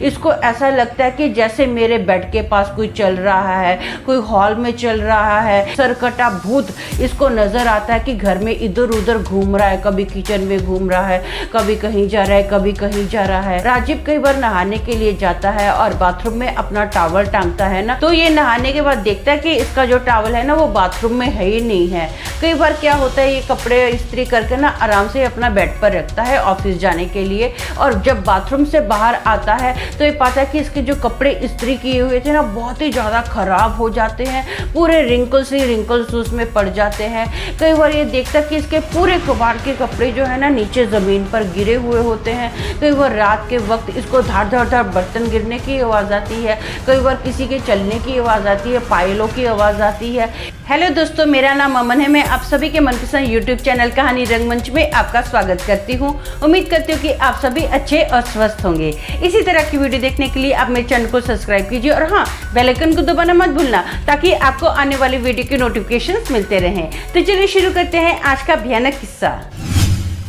इसको ऐसा लगता है कि जैसे मेरे बेड के पास कोई चल रहा है, कोई हॉल में चल रहा है। सरकटा भूत इसको नजर आता है कि घर में इधर उधर घूम रहा है, कभी किचन में घूम रहा है, कभी कहीं जा रहा है, कभी कहीं जा रहा है। राजीव कई बार नहाने के लिए जाता है और बाथरूम में अपना टॉवल टांगता है ना, तो ये नहाने के बाद देखता है कि इसका जो टॉवल है ना वो बाथरूम में है ही नहीं है। कई बार क्या होता है, ये कपड़े इस्त्री करके ना आराम से अपना बेड पर रखता है ऑफिस जाने के लिए, और जब बाथरूम से बाहर आता है तो ये पाता है कि इसके जो कपड़े इस्त्री किए हुए थे ना बहुत ही ज़्यादा खराब हो जाते हैं, पूरे रिंकल्स ही रिंकल्स उसमें पड़ जाते हैं। कई बार ये देखता है कि इसके पूरे कबाड़ के कपड़े जो है ना नीचे ज़मीन पर गिरे हुए होते हैं। कई बार रात के वक्त इसको धार धार धार बर्तन गिरने की आवाज़ आती है, कई बार किसी के चलने की आवाज़ आती है, पायलों की आवाज़ आती है। हेलो दोस्तों, मेरा नाम अमन है। मैं आप सभी के मनपसंद यूट्यूब चैनल कहानी रंगमंच में आपका स्वागत करती हूँ। उम्मीद करती हूँ कि आप सभी अच्छे और स्वस्थ होंगे। इसी तरह की वीडियो देखने के लिए आप मेरे चैनल को सब्सक्राइब कीजिए और हाँ, बेल आइकन को दबाना मत भूलना ताकि आपको आने वाली वीडियो के नोटिफिकेशंस मिलते रहें। तो चलिए शुरू करते हैं आज का भयानक किस्सा।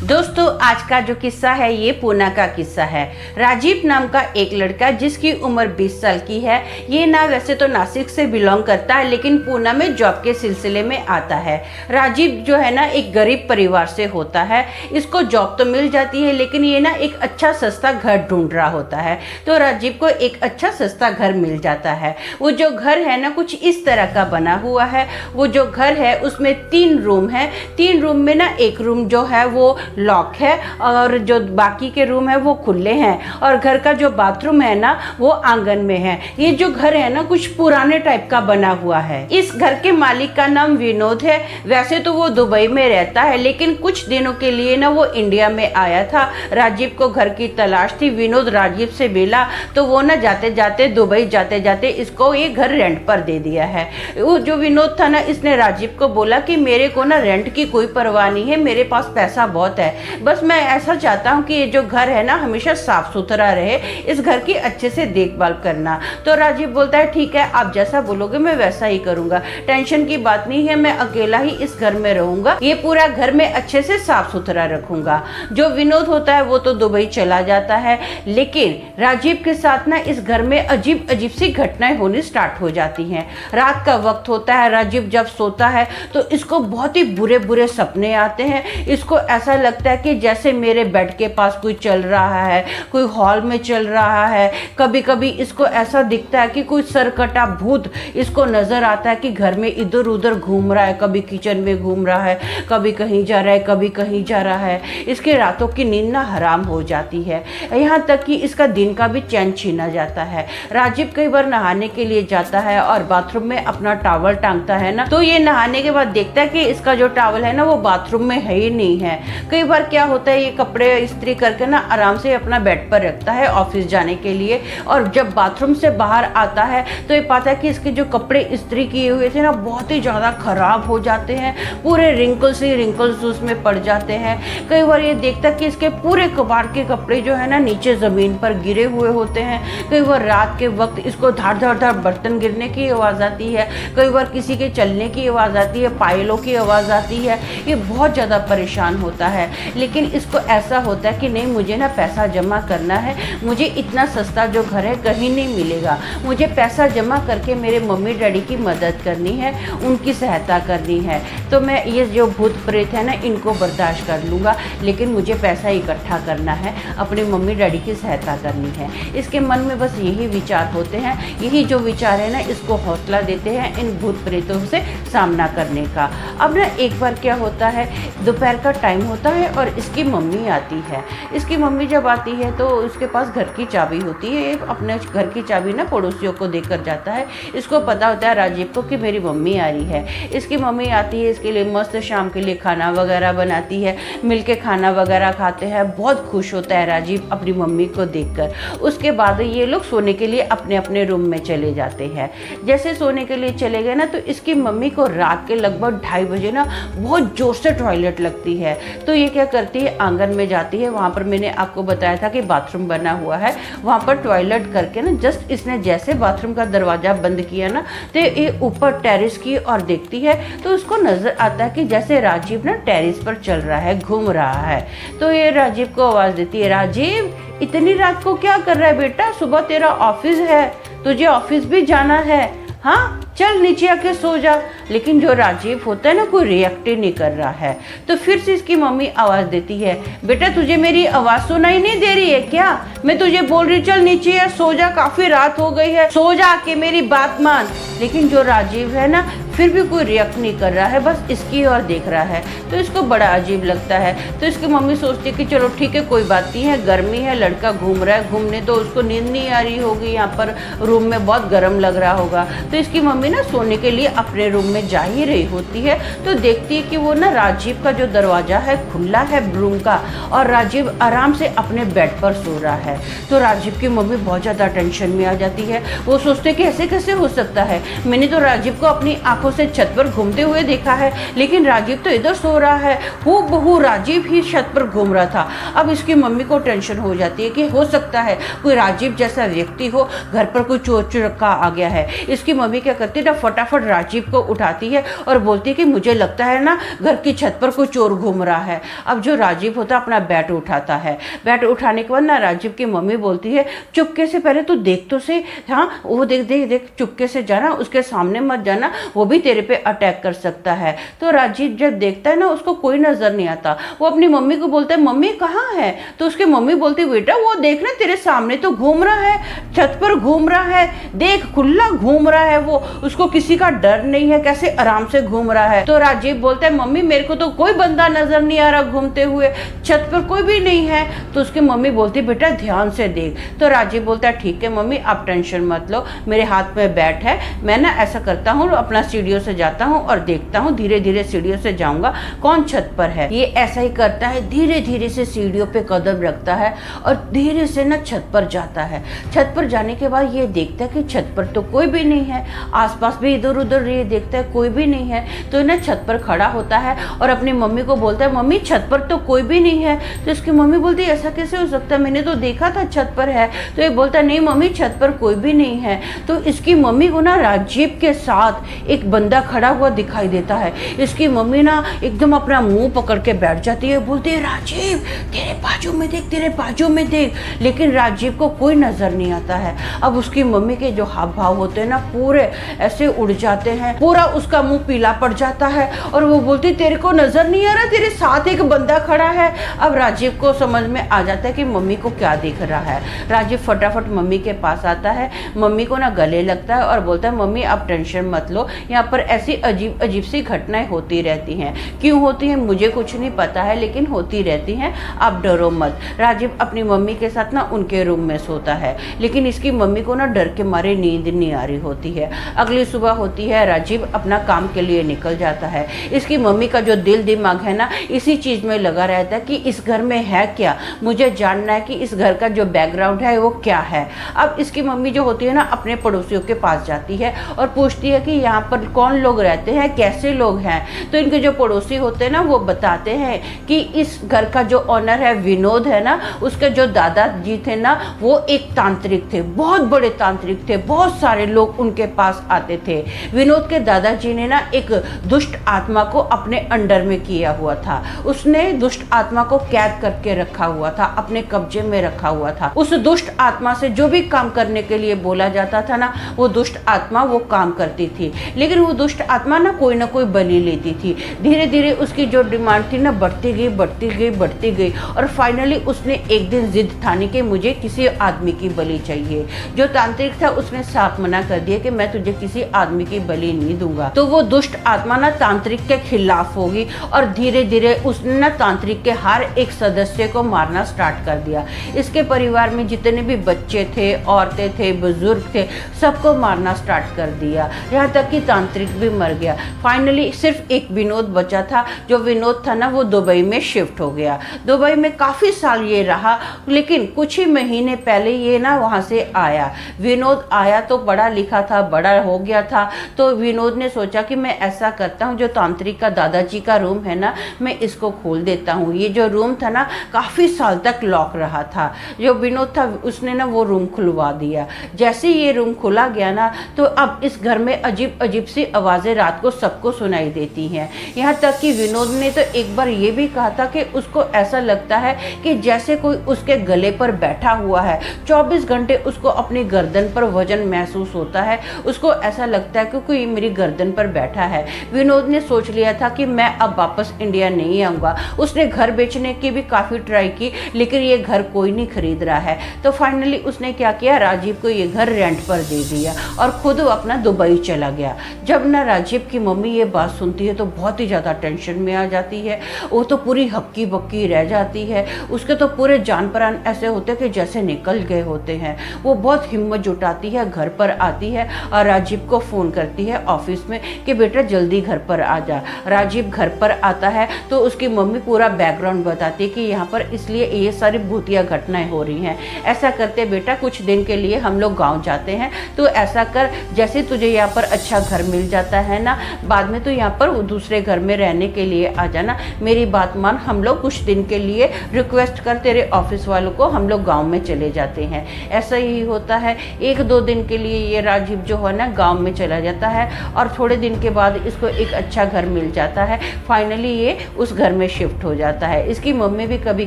दोस्तों, आज का जो किस्सा है ये पूना का किस्सा है। राजीव नाम का एक लड़का जिसकी उम्र 20 साल की है, ये ना वैसे तो नासिक से बिलोंग करता है लेकिन पूना में जॉब के सिलसिले में आता है। राजीव जो है ना एक गरीब परिवार से होता है, इसको जॉब तो मिल जाती है लेकिन ये ना एक अच्छा सस्ता घर ढूंढ रहा होता है। तो राजीव को एक अच्छा सस्ता घर मिल जाता है। वो जो घर है ना कुछ इस तरह का बना हुआ है। वो जो घर है उसमें 3 रूम है। 3 रूम में ना एक रूम जो है वो लॉक है और जो बाकी के रूम है वो खुले हैं, और घर का जो बाथरूम है ना वो आंगन में है। ये जो घर है ना कुछ पुराने टाइप का बना हुआ है। इस घर के मालिक का नाम विनोद है। वैसे तो वो दुबई में रहता है लेकिन कुछ दिनों के लिए ना वो इंडिया में आया था। राजीव को घर की तलाश थी। विनोद राजीव से मिला तो वो ना जाते जाते दुबई जाते जाते इसको ये घर रेंट पर दे दिया है। वो जो विनोद था ना, इसने राजीव को बोला कि मेरे को ना रेंट की कोई परवाह नहीं है, मेरे पास पैसा बहुत है, बस मैं ऐसा चाहता हूँ कि ये जो घर है ना हमेशा साफ सुथरा रहे, इस घर की अच्छे से देखभाल करना। तो राजीव बोलता है ठीक है, आप जैसा बोलोगे मैं वैसा ही करूँगा, टेंशन की बात नहीं है, मैं अकेला ही इस घर में रहूँगा, ये पूरा घर में अच्छे से साफ सुथरा रखूँगा। जो विनोद होता है वो तो दुबई चला जाता है, लेकिन राजीव के साथ ना इस घर में अजीब अजीब सी घटनाएं होनी स्टार्ट हो जाती हैं। रात का वक्त होता है, राजीव जब सोता है तो इसको बहुत ही बुरे बुरे सपने आते हैं। इसको ऐसा लगता है कि जैसे मेरे बेड के पास कोई चल रहा है, कोई हॉल में चल रहा है। कभी कभी इसको ऐसा दिखता है कि कोई सरकटा भूत इसको नजर आता है कि घर में इधर उधर घूम रहा है, कभी किचन में घूम रहा है, कभी कहीं जा रहा है, कभी कहीं जा रहा है। इसके रातों की नींद ना हराम हो जाती है, यहाँ तक कि इसका दिन का भी चैन छीना जाता है। राजीव कई बार नहाने के लिए जाता है और बाथरूम में अपना टॉवल टांगता है ना, तो ये नहाने के बाद देखता है कि इसका जो टॉवल है ना वो बाथरूम में है ही नहीं है। कई बार क्या होता है, ये कपड़े इस्त्री करके ना आराम से अपना बेड पर रखता है ऑफिस जाने के लिए, और जब बाथरूम से बाहर आता है तो ये पाता है कि इसके जो कपड़े इस्त्री किए हुए थे ना बहुत ही ज़्यादा खराब हो जाते हैं, पूरे रिंकल्स ही रिंकल्स उसमें पड़ जाते हैं। कई बार ये देखता है कि इसके पूरे कबाड़ के कपड़े जो है ना नीचे ज़मीन पर गिरे हुए होते हैं। कई बार रात के वक्त इसको धार धार धार बर्तन गिरने की आवाज़ आती है, कई बार किसी के चलने की आवाज़ आती है, पायलों की आवाज़ आती है। ये बहुत ज़्यादा परेशान होता है, लेकिन इसको ऐसा होता है कि नहीं, मुझे ना पैसा जमा करना है, मुझे इतना सस्ता जो घर है कहीं नहीं मिलेगा, मुझे पैसा जमा करके मेरे मम्मी डैडी की मदद करनी है, उनकी सहायता करनी है। तो मैं ये जो भूत प्रेत है ना इनको बर्दाश्त कर लूँगा, लेकिन मुझे पैसा इकट्ठा करना है, अपनी मम्मी डैडी की सहायता करनी है। इसके मन में बस यही विचार होते हैं। यही जो विचार है ना इसको हौसला देते हैं इन भूत प्रेतों से सामना करने का। अब ना एक बार क्या होता है, दोपहर का टाइम होता है और इसकी मम्मी आती है। इसकी मम्मी जब आती है तो उसके पास घर की चाबी होती है। अपने घर की चाबी ना पड़ोसियों को देकर जाता है। इसको पता होता है राजीव को कि मेरी मम्मी आ रही है। इसकी मम्मी आती है, इसके लिए मस्त शाम के लिए खाना वगैरह बनाती है, मिलके खाना वगैरह खाते हैं। बहुत खुश होता है राजीव अपनी मम्मी को देखकर। उसके बाद ये लोग सोने के लिए अपने अपने रूम में चले जाते हैं। जैसे सोने के लिए चले गए ना तो इसकी मम्मी को रात के लगभग 2:30 बजे ना बहुत जोर से टॉयलेट लगती है। तो ये क्या करती है, आंगन में जाती है। वहाँ पर मैंने आपको बताया था कि बाथरूम बना हुआ है, वहाँ पर टॉयलेट करके ना जस्ट इसने जैसे बाथरूम का दरवाज़ा बंद किया ना तो ये ऊपर टेरेस की और देखती है तो उसको नज़र आता है कि जैसे राजीव ना टेरेस पर चल रहा है, घूम रहा है। तो ये राजीव को आवाज़ देती है, राजीव इतनी रात को क्या कर रहा है बेटा, सुबह तेरा ऑफिस है, तुझे ऑफिस भी जाना है, हाँ चल नीचे आके सो जा। लेकिन जो राजीव होता है ना, कोई रिएक्ट ही नहीं कर रहा है। तो फिर से इसकी मम्मी आवाज़ देती है, बेटा तुझे मेरी आवाज़ सुनाई नहीं दे रही है क्या? मैं तुझे बोल रही चल नीचे या सो जा, काफ़ी रात हो गई है, सो जा के मेरी बात मान। लेकिन जो राजीव है ना, फिर भी कोई रिएक्ट नहीं कर रहा है, बस इसकी ओर देख रहा है। तो इसको बड़ा अजीब लगता है। तो इसकी मम्मी सोचती है कि चलो ठीक है, कोई बात नहीं है, गर्मी है, लड़का घूम रहा है, घूमने तो उसको नींद नहीं आ रही होगी, यहाँ पर रूम में बहुत गर्म लग रहा होगा। तो इसकी मम्मी ना सोने के लिए अपने रूम में जा ही रही होती है, तो देखती है कि वो ना राजीव का जो दरवाज़ा है खुला है रूम का, और राजीव आराम से अपने बेड पर सो रहा है। तो राजीव की मम्मी बहुत ज़्यादा टेंशन में आ जाती है। वो सोचते कि ऐसे कैसे हो सकता है, मैंने तो राजीव को अपनी आंखों से छत पर घूमते हुए देखा है, लेकिन राजीव तो इधर सो रहा है, हूबहू राजीव ही छत पर घूम रहा था। अब इसकी मम्मी को टेंशन हो जाती है कि हो सकता है कोई राजीव जैसा व्यक्ति हो, घर पर कोई चोर चुरक्का आ गया है। इसकी मम्मी क्या करती है ना, फटाफट राजीव को उठाती है और बोलती है कि मुझे लगता है ना घर की छत पर कोई चोर घूम रहा है। अब जो राजीव होता है अपना बैट उठाता है। बैट उठाने के बाद ना राजीव की मम्मी बोलती है, चुपके से पहले तू देख तो से, हाँ वो देख देख देख, चुपके से जाना, उसके सामने मत जाना, वो भी तेरे पे अटैक कर सकता है। तो राजीव जब देखता है ना, उसको कोई नजर नहीं आता। वो अपनी मम्मी को बोलता है, मम्मी कहाँ है? तो उसकी मम्मी बोलती है, बेटा वो देखना तेरे सामने तो घूम रहा है, छत पर घूम रहा है, देख खुला घूम रहा है वो, उसको किसी का डर नहीं है, कैसे आराम से घूम रहा है। तो राजीव बोलता है, मम्मी मेरे को तो कोई बंदा नजर नहीं आ रहा घूमते हुए, छत पर कोई भी नहीं है। तो उसकी मम्मी बोलती, बेटा ध्यान से देख। तो राजीव बोलता है, ठीक है मम्मी आप टेंशन मत लो, मेरे हाथ में बैट है, मैं ना ऐसा करता हूँ, अपना सीढ़ियों से जाता हूँ और देखता हूँ, धीरे धीरे सीढ़ियों से जाऊंगा कौन छत पर है। ये ऐसा ही करता है, धीरे धीरे से सीढ़ियों पे कदम रखता है और धीरे से ना छत पर जाता है। छत पर जाने के बाद ये देखता है कि छत पर तो कोई भी नहीं है, आसपास भी इधर उधर ये देखता है कोई भी नहीं है। तो ना छत पर खड़ा होता है और अपनी मम्मी को बोलता है, मम्मी छत पर तो कोई भी नहीं है। तो इसकी मम्मी बोलती है, ऐसा कैसे हो सकता है, मैंने तो देखा था छत पर है। तो ये बोलता है, नहीं मम्मी छत पर कोई भी नहीं है। तो इसकी मम्मी को ना राजीव के साथ एक बंदा खड़ा हुआ दिखाई देता है। इसकी मम्मी ना एकदम अपना मुंह पकड़ के बैठ जाती है, बोलती है, राजीव तेरे बाजू में देख, तेरे बाजू में देख। लेकिन राजीव को कोई नजर नहीं आता है। अब उसकी मम्मी के जो हाव भाव होते हैं ना, पूरे ऐसे उड़ जाते हैं, पूरा उसका मुंह पीला पड़ जाता है और वो बोलती, तेरे को नजर नहीं आ रहा, तेरे साथ एक बंदा खड़ा है। अब राजीव को समझ में आ जाता है कि मम्मी को क्या दिख रहा है। राजीव फटाफट मम्मी के पास आता है, मम्मी को ना गले लगता है और बोलता है, मम्मी आप टेंशन मत लो, यहाँ पर ऐसी अजीब अजीब सी घटनाएं होती रहती हैं। क्यों होती हैं मुझे कुछ नहीं पता है, लेकिन होती रहती हैं, आप डरो मत। राजीव अपनी मम्मी के साथ ना उनके रूम में सोता है, लेकिन इसकी मम्मी को ना डर के मारे नींद नहीं आ रही होती है। अगली सुबह होती है, राजीव अपना काम के लिए निकल जाता है। इसकी मम्मी का जो दिल दिमाग है ना, इसी चीज़ में लगा रहता है कि इस घर में है क्या, मुझे जानना है कि इस घर का जो बैकग्राउंड है वो क्या है। अब इसकी मम्मी जो होती है ना, अपने पड़ोसियों के पास जाती है और पूछती है कि यहाँ पर कौन लोग रहते हैं, कैसे लोग हैं। तो इनके जो पड़ोसी होते हैं ना, वो बताते हैं कि इस घर का जो ऑनर है विनोद है ना, उसके जो दादाजी थे ना, वो एक तांत्रिक थे, बहुत बड़े तांत्रिक थे, बहुत सारे लोग उनके पास आते थे। विनोद के दादाजी ने ना एक दुष्ट आत्मा को अपने अंडर में किया हुआ था, उसने दुष्ट आत्मा को कैद करके रखा हुआ था, अपने कब्जे में रखा हुआ था। उस दुष्ट आत्मा से जो भी काम करने के लिए बोला जाता था ना, वो दुष्ट आत्मा वो काम करती थी। लेकिन वो दुष्ट आत्मा ना कोई बलि लेती थी। धीरे धीरे उसकी जो डिमांड थी ना, बढ़ती गई बढ़ती गई बढ़ती गई और फाइनली उसने एक दिन जिद ठानी कि मुझे किसी आदमी की बलि चाहिए। जो तांत्रिक था उसने साफ मना कर दिया कि मैं तुझे किसी आदमी की बलि नहीं दूंगा। तो वो दुष्ट आत्मा ना तांत्रिक के खिलाफ होगी और धीरे धीरे उसने ना तांत्रिक के हर एक सदस्य को मारना स्टार्ट कर दिया। इसके परिवार में जितने भी बच्चे थे, औरतें थे, बुजुर्ग थे, सबको मारना स्टार्ट कर दिया, यहाँ तक कि तांत्रिक भी मर गया। फाइनली सिर्फ एक विनोद बचा था। जो विनोद था ना, वो दुबई में शिफ्ट हो गया। दुबई में काफ़ी साल ये रहा, लेकिन कुछ ही महीने पहले ये ना वहाँ से आया। विनोद आया तो पढ़ा लिखा था, बड़ा हो गया था। तो विनोद ने सोचा कि मैं ऐसा करता हूँ, जो तांत्रिक का दादाजी का रूम है ना, मैं इसको खोल देता हूँ। ये जो रूम था ना, काफ़ी साल तक लॉक रहा था। जो विनोद था उसने ना वो रूम खुलवा दिया। जैसे ये रूम खुला गया ना, तो अब इस घर में अजीब अजीब सी सी आवाज़ें रात को सबको सुनाई देती हैं। यहाँ तक कि विनोद ने तो एक बार ये भी कहा था कि उसको ऐसा लगता है कि जैसे कोई उसके गले पर बैठा हुआ है। 24 घंटे उसको अपनी गर्दन पर वजन महसूस होता है। उसको ऐसा लगता है कि कोई मेरी गर्दन पर बैठा है। विनोद ने सोच लिया था कि मैं अब वापस इंडिया नहीं आऊँगा। उसने घर बेचने की भी काफ़ी ट्राई की, लेकिन ये घर कोई नहीं खरीद रहा है। तो फाइनली उसने क्या किया, राजीव को ये घर रेंट पर दे दिया और खुद अपना दुबई चला गया। जब ना राजीव की मम्मी ये बात सुनती है तो बहुत ही ज़्यादा टेंशन में आ जाती है। वो तो पूरी हक्की बक्की रह जाती है। उसके तो पूरे जान प्राण ऐसे होते हैं कि जैसे निकल गए होते हैं। वो बहुत हिम्मत जुटाती है, घर पर आती है और राजीव को फ़ोन करती है ऑफिस में कि बेटा जल्दी घर पर आ जा। राजीव घर पर आता है तो उसकी मम्मी पूरा बैकग्राउंड बताती है कि यहाँ पर इसलिए ये सारी भूतिया घटनाएं हो रही हैं। ऐसा करते बेटा कुछ दिन के लिए हम लोग गाँव जाते हैं, तो ऐसा कर जैसे तुझे यहाँ पर अच्छा घर मिल जाता है ना, बाद में तो यहाँ पर दूसरे घर में रहने के लिए आ जाना। मेरी बात मान, हम लोग कुछ दिन के लिए रिक्वेस्ट कर तेरे ऑफिस वालों को, हम लोग गांव में चले जाते हैं। ऐसा ही होता है। 1-2 दिन के लिए ये राजीव जो है ना गांव में चला जाता है और थोड़े दिन के बाद इसको एक अच्छा घर मिल जाता है। फाइनली ये उस घर में शिफ्ट हो जाता है। इसकी मम्मी भी कभी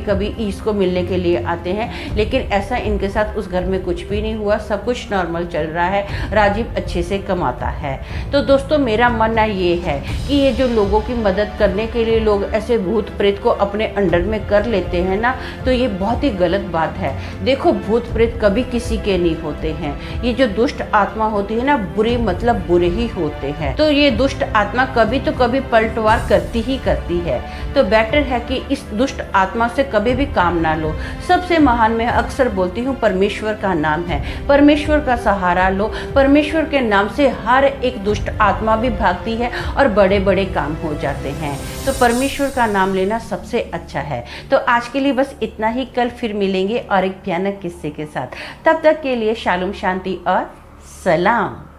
कभी इसको मिलने के लिए आते हैं, लेकिन ऐसा इनके साथ उस घर में कुछ भी नहीं हुआ। सब कुछ नॉर्मल चल रहा है। राजीव अच्छे से कमाता है। तो दोस्तों मेरा मानना ये है कि ये जो लोगों की मदद करने के लिए लोग ऐसे भूत प्रेत को अपने अंडर में कर लेते हैं ना, तो ये बहुत ही गलत बात है। देखो भूत प्रेत कभी किसी के नहीं होते हैं। ये जो दुष्ट आत्मा होती है ना, बुरी मतलब बुरे ही होते हैं। तो ये दुष्ट आत्मा कभी तो कभी पलटवार करती ही करती है। तो बेटर है कि इस दुष्ट आत्मा से कभी भी काम ना लो। सबसे महान मैं अक्सर बोलती हूँ परमेश्वर का नाम है। परमेश्वर का सहारा लो। परमेश्वर के नाम से हर एक दुष्ट आत्मा भी भागती है और बड़े बड़े काम हो जाते हैं। तो परमेश्वर का नाम लेना सबसे अच्छा है। तो आज के लिए बस इतना ही। कल फिर मिलेंगे और एक भयानक किस्से के साथ। तब तक के लिए शालूम, शांति और सलाम।